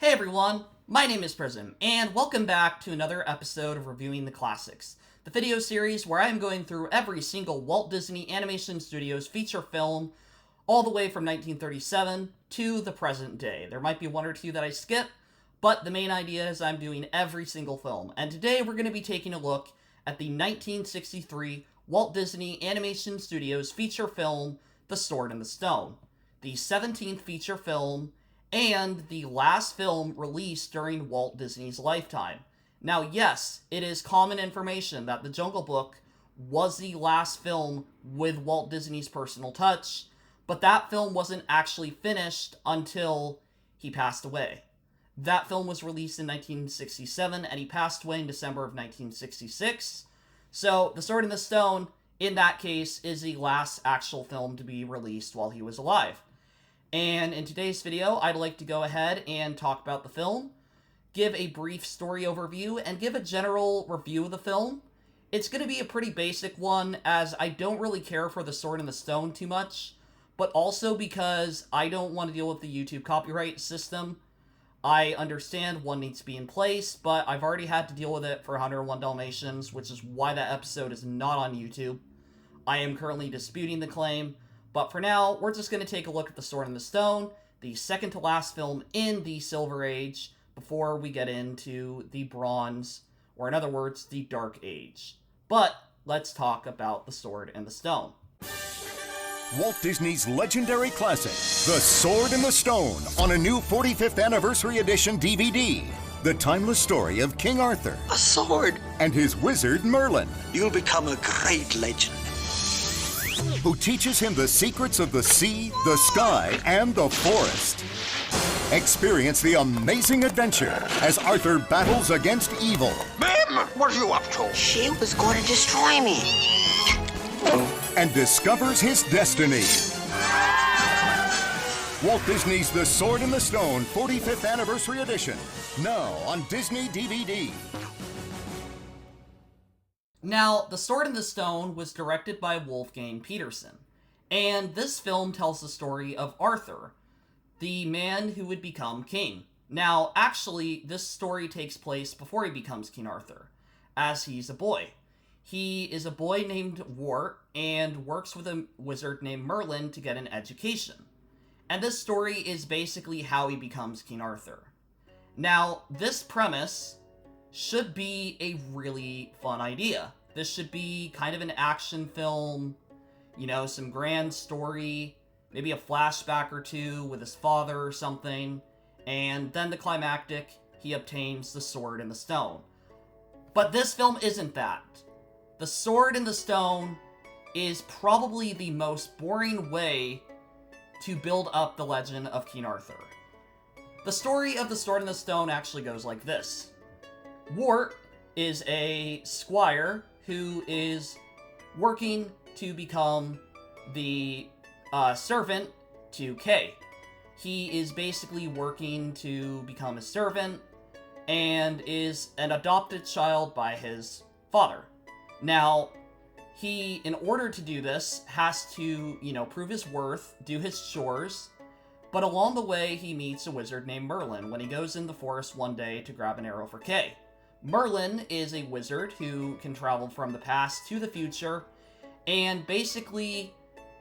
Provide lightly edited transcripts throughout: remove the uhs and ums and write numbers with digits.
Hey everyone, my name is Prism, and welcome back to another episode of Reviewing the Classics, the video series where I am going through every single Walt Disney Animation Studios feature film, all the way from 1937 to the present day. There might be one or two that I skip, but the main idea is I'm doing every single film, and today we're going to be taking a look at the 1963 Walt Disney Animation Studios feature film, The Sword and the Stone, the 17th feature film, and the last film released during Walt Disney's lifetime. Now, yes, it is common information that The Jungle Book was the last film with Walt Disney's personal touch, but that film wasn't actually finished until he passed away. That film was released in 1967, and he passed away in December of 1966. So, The Sword and the Stone, in that case, is the last actual film to be released while he was alive. And in today's video, I'd like to go ahead and talk about the film, give a brief story overview, and give a general review of the film. It's going to be a pretty basic one, as I don't really care for The Sword and the Stone too much, but also because I don't want to deal with the YouTube copyright system. I understand one needs to be in place, but I've already had to deal with it for 101 Dalmatians, which is why that episode is not on YouTube. I am currently disputing the claim, but for now, we're just going to take a look at The Sword and the Stone, the second to last film in the Silver Age, before we get into the Bronze, or in other words, the Dark Age. But let's talk about The Sword and the Stone. Walt Disney's legendary classic, The Sword and the Stone, on a new 45th Anniversary Edition DVD. The timeless story of King Arthur. A sword. And his wizard Merlin. You'll become a great legend. Who teaches him the secrets of the sea, the sky, and the forest. Experience the amazing adventure as Arthur battles against evil. Ma'am, what are you up to? She was going to destroy me. And discovers his destiny. Walt Disney's The Sword and the Stone 45th Anniversary Edition. Now on Disney DVD. Now, The Sword and the Stone was directed by Wolfgang Petersen, and this film tells the story of Arthur, the man who would become king. Now, actually, this story takes place before he becomes King Arthur, as he's a boy. He is a boy named Wart, and works with a wizard named Merlin to get an education. And this story is basically how he becomes King Arthur. Now, this premise should be a really fun idea. This should be kind of an action film, you know, some grand story, maybe a flashback or two with his father or something, and then the climactic, he obtains the Sword and the Stone. But this film isn't that. The Sword and the Stone is probably the most boring way to build up the legend of King Arthur. The story of the Sword and the Stone actually goes like this. Wart is a squire who is working to become the servant to Kay. He is basically working to become a servant and is an adopted child by his father. Now, he, in order to do this, has to, prove his worth, do his chores, but along the way he meets a wizard named Merlin when he goes in the forest one day to grab an arrow for Kay. Merlin is a wizard who can travel from the past to the future and basically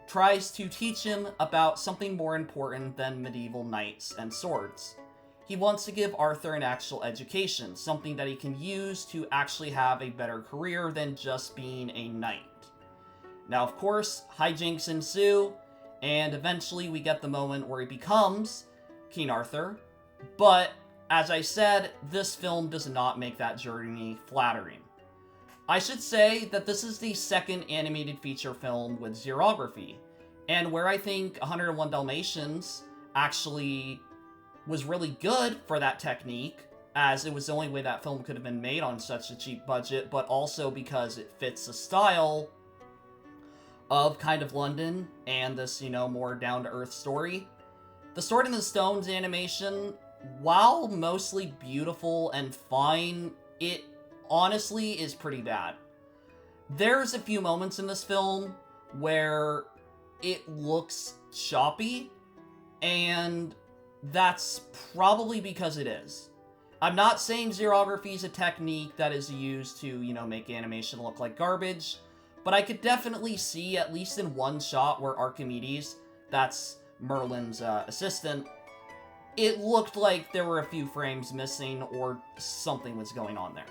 tries to teach him about something more important than medieval knights and swords. He wants to give Arthur an actual education, something that he can use to actually have a better career than just being a knight. Now, of course, hijinks ensue, and eventually we get the moment where he becomes King Arthur, but as I said, this film does not make that journey flattering. I should say that this is the second animated feature film with xerography, and where I think 101 Dalmatians actually was really good for that technique, as it was the only way that film could have been made on such a cheap budget, but also because it fits the style of kind of London and this, more down-to-earth story. The Sword and the Stone's animation, while mostly beautiful and fine, it honestly is pretty bad. There's a few moments in this film where it looks choppy, and that's probably because it is. I'm not saying xerography is a technique that is used to, make animation look like garbage, but I could definitely see, at least in one shot where Archimedes, that's Merlin's assistant, it looked like there were a few frames missing or something was going on there.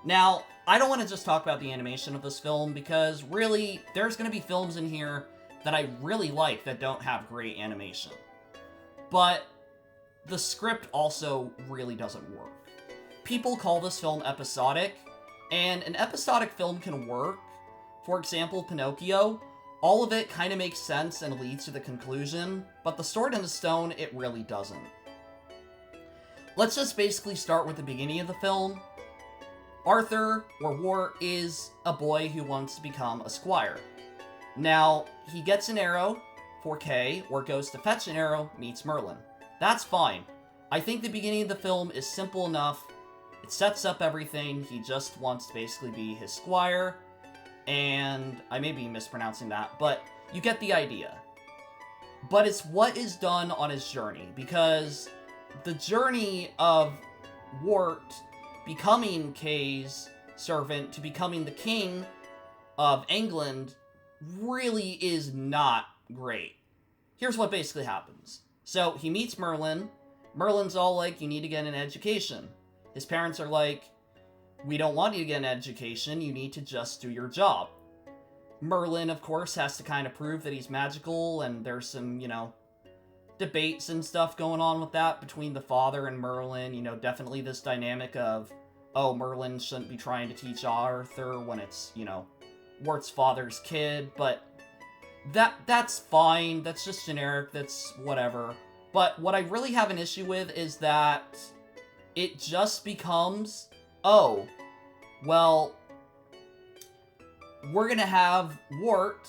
Now, I don't want to just talk about the animation of this film, because really, there's going to be films in here that I really like that don't have great animation. But the script also really doesn't work. People call this film episodic, and an episodic film can work. For example, Pinocchio, all of it kind of makes sense and leads to the conclusion, but The Sword in the Stone, it really doesn't. Let's just basically start with the beginning of the film. Arthur, or Wart, is a boy who wants to become a squire. Now, he gets an arrow for Kay, or goes to fetch an arrow, meets Merlin. That's fine. I think the beginning of the film is simple enough. It sets up everything. He just wants to basically be his squire. And I may be mispronouncing that, but you get the idea. But it's what is done on his journey, because the journey of Wart becoming Kay's servant to becoming the king of England really is not great. Here's what basically happens. So he meets Merlin. Merlin's all like, you need to get an education. His parents are like, we don't want you to get an education, you need to just do your job. Merlin, of course, has to kind of prove that he's magical, and there's some, debates and stuff going on with that between the father and Merlin. Definitely this dynamic of, oh, Merlin shouldn't be trying to teach Arthur when it's, Wart's father's kid, but that's fine, that's just generic, that's whatever. But what I really have an issue with is that it just becomes, oh, well, we're gonna have Wart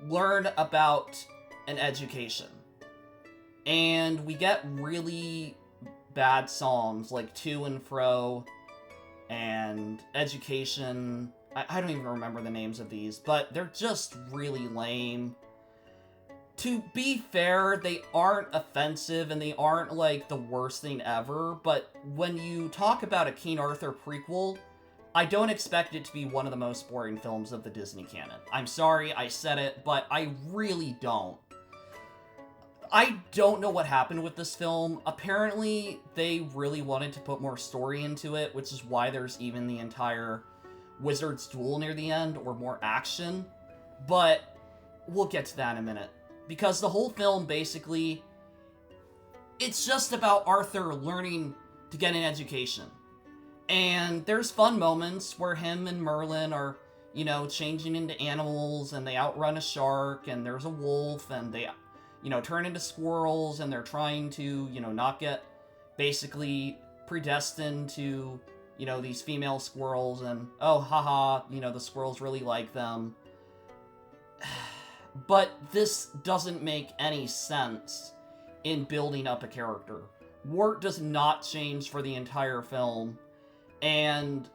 learn about an education. And we get really bad songs like To and Fro and Education. I don't even remember the names of these, but they're just really lame. To be fair, they aren't offensive and they aren't like the worst thing ever, but when you talk about a King Arthur prequel, I don't expect it to be one of the most boring films of the Disney canon. I'm sorry, I said it, but I really don't. I don't know what happened with this film. Apparently, they really wanted to put more story into it, which is why there's even the entire Wizard's Duel near the end, or more action. But we'll get to that in a minute. Because the whole film, basically, it's just about Arthur learning to get an education. And there's fun moments where him and Merlin are, changing into animals, and they outrun a shark, and there's a wolf, and they, turn into squirrels, and they're trying to, not get basically predestined to, these female squirrels, and, oh, haha, the squirrels really like them. But this doesn't make any sense in building up a character. Wart does not change for the entire film, and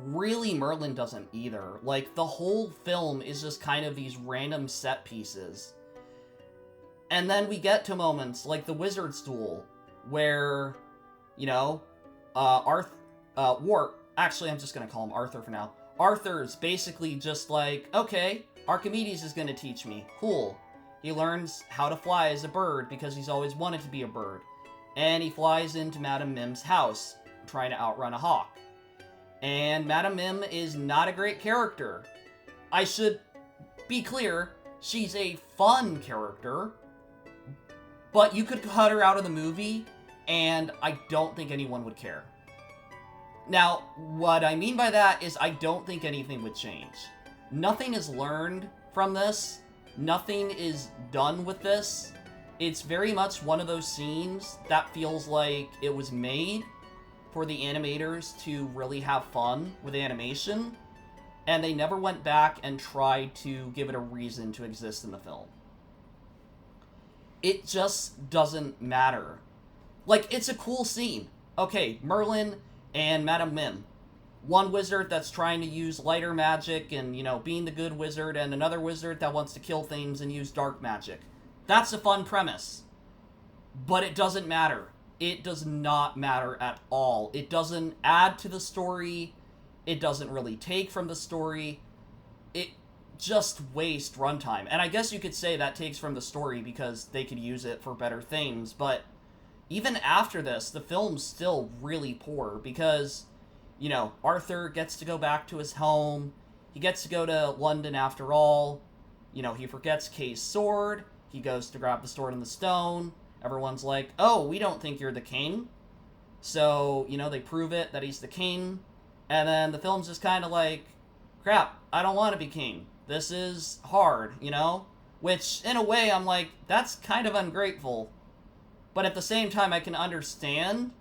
really Merlin doesn't either. Like, the whole film is just kind of these random set pieces. And then we get to moments like the Wizard's Duel, where, Wart, actually I'm just gonna call him Arthur for now. Arthur's basically just like, okay, Archimedes is gonna teach me. Cool. He learns how to fly as a bird because he's always wanted to be a bird. And he flies into Madame Mim's house, trying to outrun a hawk. And Madame Mim is not a great character. I should be clear, she's a fun character, but you could cut her out of the movie, and I don't think anyone would care. Now, what I mean by that is I don't think anything would change. Nothing is learned from this. Nothing is done with this. It's very much one of those scenes that feels like it was made for the animators to really have fun with animation, and they never went back and tried to give it a reason to exist in the film. It just doesn't matter. Like, it's a cool scene. Okay, Merlin and Madame Mim. One wizard that's trying to use lighter magic and, being the good wizard, and another wizard that wants to kill things and use dark magic. That's a fun premise. But it doesn't matter. It does not matter at all. It doesn't add to the story. It doesn't really take from the story. It just wastes runtime. And I guess you could say that takes from the story because they could use it for better things, but even after this, the film's still really poor because, you know, Arthur gets to go back to his home. He gets to go to London after all. You know, he forgets Kay's sword. He goes to grab the sword and the stone. Everyone's like, oh, we don't think you're the king. So, you know, they prove it that he's the king. And then the film's just kind of like, crap, I don't want to be king. This is hard, you know? Which, in a way, I'm like, that's kind of ungrateful. But at the same time, I can understand.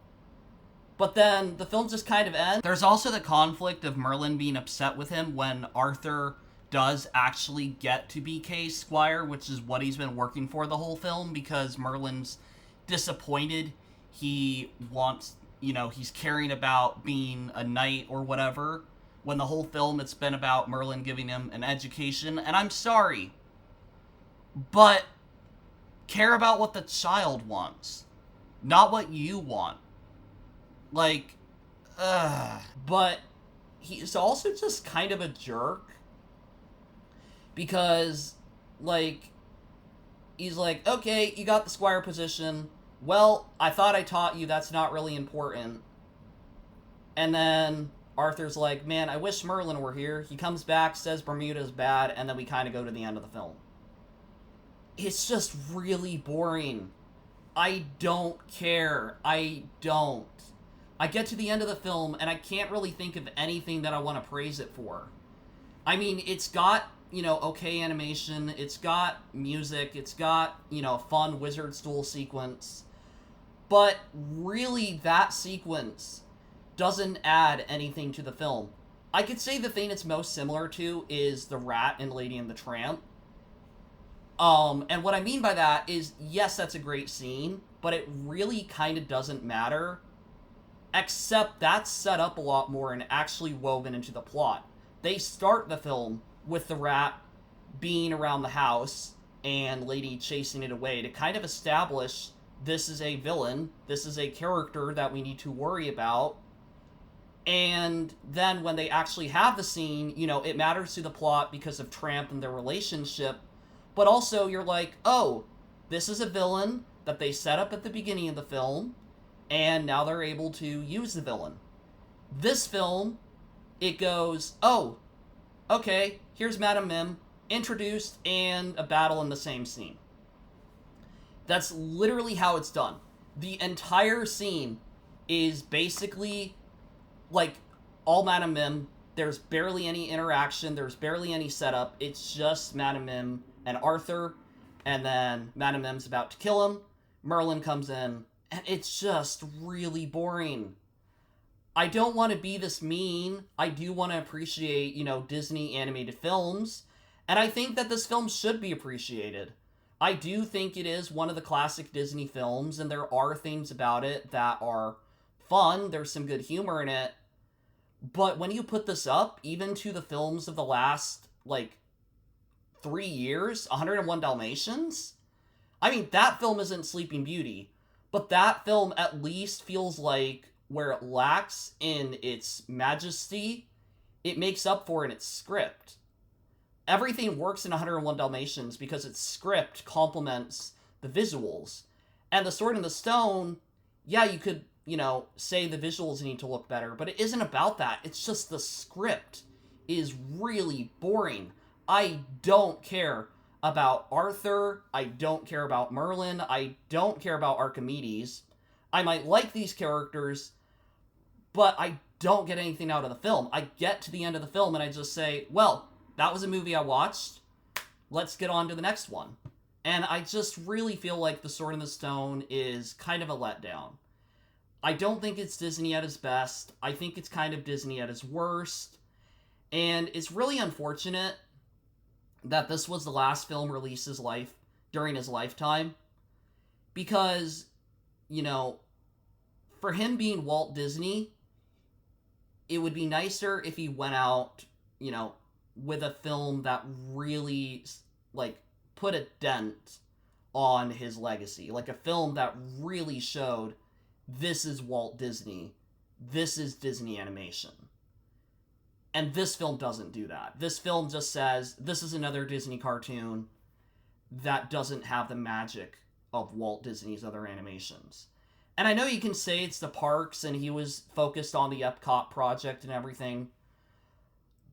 But then the film just kind of ends. There's also the conflict of Merlin being upset with him when Arthur does actually get to be Kay's squire, which is what he's been working for the whole film, because Merlin's disappointed. He wants, you know, he's caring about being a knight or whatever, when the whole film it's been about Merlin giving him an education. And I'm sorry, but care about what the child wants, not what you want. Like, but he's also just kind of a jerk. Because, like, he's like, okay, you got the squire position. Well, I thought I taught you that's not really important. And then Arthur's like, man, I wish Merlin were here. He comes back, says Bermuda's bad, and then we kind of go to the end of the film. It's just really boring. I don't care. I don't. I get to the end of the film, and I can't really think of anything that I want to praise it for. I mean, it's got, you know, okay animation, it's got music, it's got, you know, a fun wizard stool sequence, but really that sequence doesn't add anything to the film. I could say the thing it's most similar to is the rat in Lady and the Tramp. And what I mean by that is, yes, that's a great scene, but it really kind of doesn't matter, except that's set up a lot more and actually woven into the plot. They start the film with the rat being around the house and Lady chasing it away to kind of establish this is a villain, this is a character that we need to worry about. And then when they actually have the scene, you know, it matters to the plot because of Tramp and their relationship, but also you're like, oh, this is a villain that they set up at the beginning of the film, and now they're able to use the villain. This film, it goes, oh, okay, here's Madame Mim, introduced, and a battle in the same scene. That's literally how it's done. The entire scene is basically, like, all Madame Mim. There's barely any interaction, there's barely any setup. It's just Madame Mim and Arthur, and then Madame Mim's about to kill him. Merlin comes in, and it's just really boring. I don't want to be this mean. I do want to appreciate, you know, Disney animated films. And I think that this film should be appreciated. I do think it is one of the classic Disney films, and there are things about it that are fun. There's some good humor in it. But when you put this up, even to the films of the last, like, 3 years, 101 Dalmatians, I mean, that film isn't Sleeping Beauty, but that film at least feels like where it lacks in its majesty, it makes up for in its script. Everything works in 101 Dalmatians because its script complements the visuals. And The Sword in the Stone, yeah, you could, you know, say the visuals need to look better, but it isn't about that. It's just the script is really boring. I don't care about Arthur. I don't care about Merlin. I don't care about Archimedes. I might like these characters, but I don't get anything out of the film. I get to the end of the film and I just say, well, that was a movie I watched. Let's get on to the next one. And I just really feel like The Sword in the Stone is kind of a letdown. I don't think it's Disney at its best. I think it's kind of Disney at its worst. And it's really unfortunate that this was the last film released during his lifetime. Because, you know, for him being Walt Disney, it would be nicer if he went out, you know, with a film that really, like, put a dent on his legacy. Like a film that really showed this is Walt Disney. This is Disney Animation. And this film doesn't do that. This film just says, this is another Disney cartoon that doesn't have the magic of Walt Disney's other animations. And I know you can say it's the parks and he was focused on the Epcot project and everything,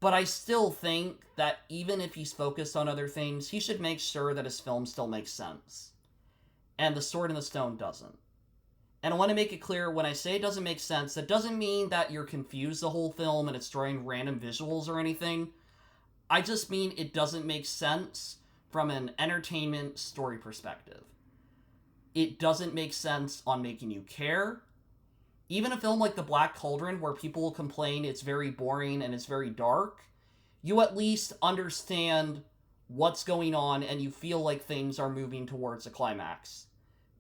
but I still think that even if he's focused on other things, he should make sure that his film still makes sense. And The Sword in the Stone doesn't. And I want to make it clear, when I say it doesn't make sense, that doesn't mean that you're confused the whole film and it's drawing random visuals or anything. I just mean it doesn't make sense from an entertainment story perspective. It doesn't make sense on making you care. Even a film like The Black Cauldron, where people complain it's very boring and it's very dark, you at least understand what's going on and you feel like things are moving towards a climax.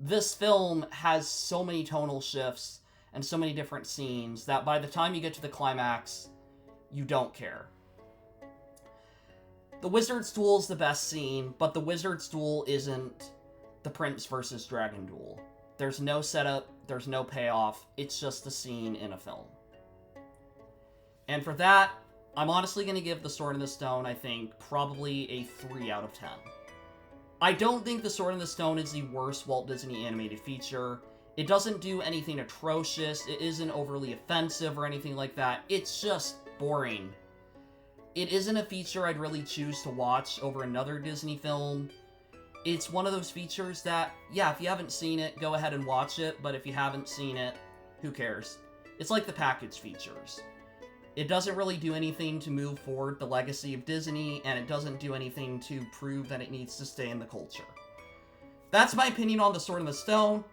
This film has so many tonal shifts and so many different scenes that by the time you get to the climax, you don't care. The Wizard's Duel is the best scene, but the Wizard's Duel isn't the Prince versus Dragon duel. There's no setup, there's no payoff, it's just a scene in a film. And for that, I'm honestly going to give The Sword in the Stone, I think, probably a 3 out of 10. I don't think The Sword in the Stone is the worst Walt Disney animated feature. It doesn't do anything atrocious, it isn't overly offensive or anything like that, it's just boring. It isn't a feature I'd really choose to watch over another Disney film. It's one of those features that, yeah, if you haven't seen it, go ahead and watch it, but if you haven't seen it, who cares? It's like the package features. It doesn't really do anything to move forward the legacy of Disney, and it doesn't do anything to prove that it needs to stay in the culture. That's my opinion on The Sword in the Stone.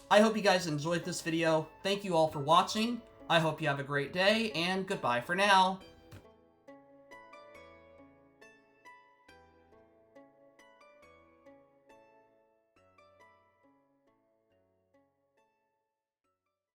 I hope you guys enjoyed this video. Thank you all for watching. I hope you have a great day, and goodbye for now.